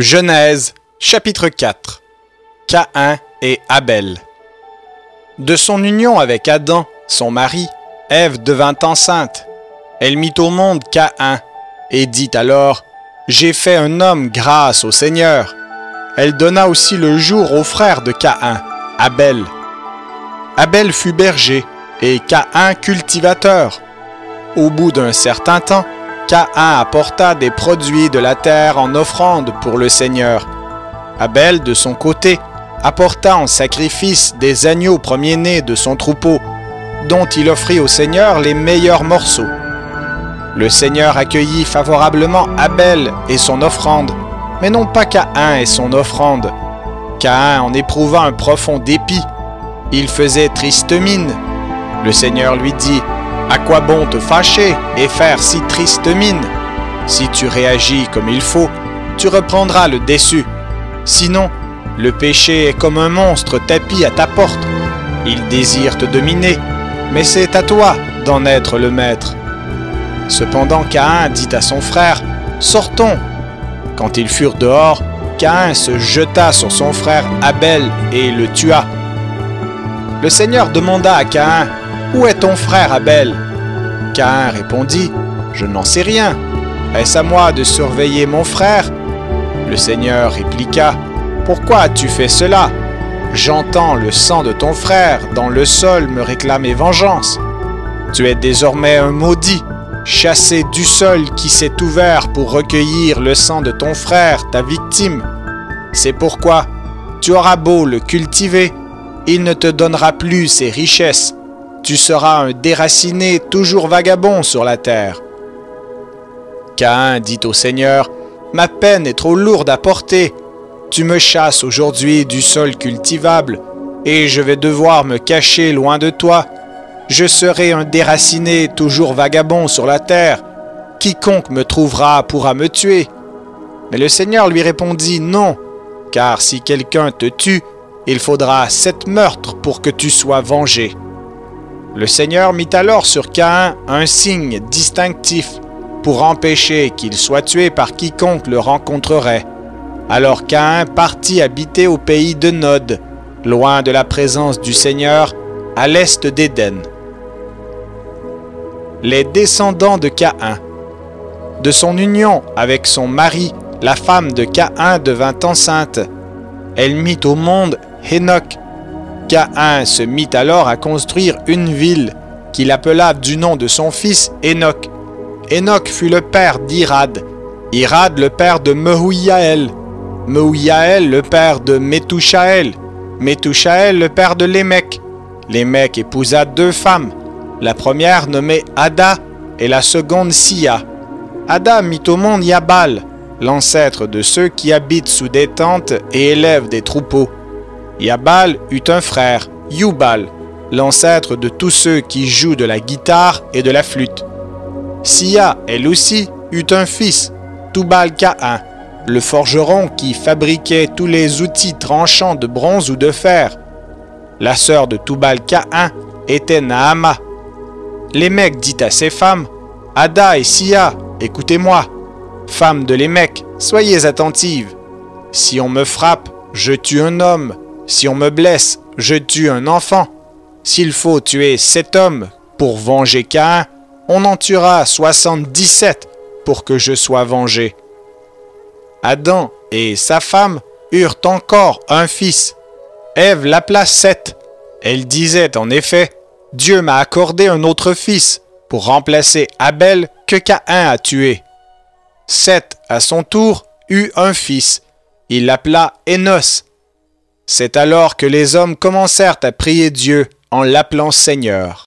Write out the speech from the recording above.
Genèse, chapitre 4. Caïn et Abel. De son union avec Adam, son mari, Ève devint enceinte. Elle mit au monde Caïn et dit alors « J'ai fait un homme grâce au Seigneur ». Elle donna aussi le jour au frère de Caïn, Abel. Abel fut berger et Caïn cultivateur. Au bout d'un certain temps, Caïn apporta des produits de la terre en offrande pour le Seigneur. Abel, de son côté, apporta en sacrifice des agneaux premiers-nés de son troupeau, dont il offrit au Seigneur les meilleurs morceaux. Le Seigneur accueillit favorablement Abel et son offrande, mais non pas Caïn et son offrande. Caïn en éprouva un profond dépit. Il faisait triste mine. Le Seigneur lui dit « À quoi bon te fâcher et faire si triste mine? Si tu réagis comme il faut, tu reprendras le déçu. Sinon, le péché est comme un monstre tapi à ta porte. Il désire te dominer, mais c'est à toi d'en être le maître. » Cependant Caïn dit à son frère « Sortons !» Quand ils furent dehors, Caïn se jeta sur son frère Abel et le tua. Le Seigneur demanda à Caïn « Où est ton frère Abel ?» Caïn répondit « Je n'en sais rien. Est-ce à moi de surveiller mon frère ?» Le Seigneur répliqua « Pourquoi as-tu fait cela? J'entends le sang de ton frère dans le sol me réclamer vengeance. Tu es désormais un maudit, chassé du sol qui s'est ouvert pour recueillir le sang de ton frère, ta victime. C'est pourquoi tu auras beau le cultiver, il ne te donnera plus ses richesses. Tu seras un déraciné toujours vagabond sur la terre. » Caïn dit au Seigneur, « Ma peine est trop lourde à porter. Tu me chasses aujourd'hui du sol cultivable, et je vais devoir me cacher loin de toi. Je serai un déraciné toujours vagabond sur la terre. Quiconque me trouvera pourra me tuer. » Mais le Seigneur lui répondit, « Non, car si quelqu'un te tue, il faudra 7 meurtres pour que tu sois vengé. » Le Seigneur mit alors sur Caïn un signe distinctif pour empêcher qu'il soit tué par quiconque le rencontrerait. Alors Caïn partit habiter au pays de Nod, loin de la présence du Seigneur, à l'est d'Éden. Les descendants de Caïn. De son union avec son mari, la femme de Caïn devint enceinte. Elle mit au monde Hénoc. Caïn se mit alors à construire une ville qu'il appela du nom de son fils Hénoc. Hénoc fut le père d'Irad, Irad le père de Mehouïaël, Mehouïaël le père de Métouchaël, Métouchaël le père de Lémec. Lémec épousa 2 femmes, la première nommée Ada et la seconde Sia. Ada mit au monde Yabal, l'ancêtre de ceux qui habitent sous des tentes et élèvent des troupeaux. Yabal eut un frère, Youbal, l'ancêtre de tous ceux qui jouent de la guitare et de la flûte. Sia, elle aussi, eut un fils, Toubal-Caïn, le forgeron qui fabriquait tous les outils tranchants de bronze ou de fer. La sœur de Toubal-Caïn était Naama. Lémec dit à ses femmes, « Ada et Sia, écoutez-moi. Femmes de Lémec, soyez attentives. Si on me frappe, je tue un homme. Si on me blesse, je tue un enfant. S'il faut tuer 7 hommes pour venger Caïn, on en tuera 77 pour que je sois vengé. » Adam et sa femme eurent encore un fils. Ève l'appela Seth. Elle disait en effet, « Dieu m'a accordé un autre fils pour remplacer Abel que Caïn a tué. » Seth, à son tour, eut un fils. Il l'appela Énos. C'est alors que les hommes commencèrent à prier Dieu en l'appelant Seigneur.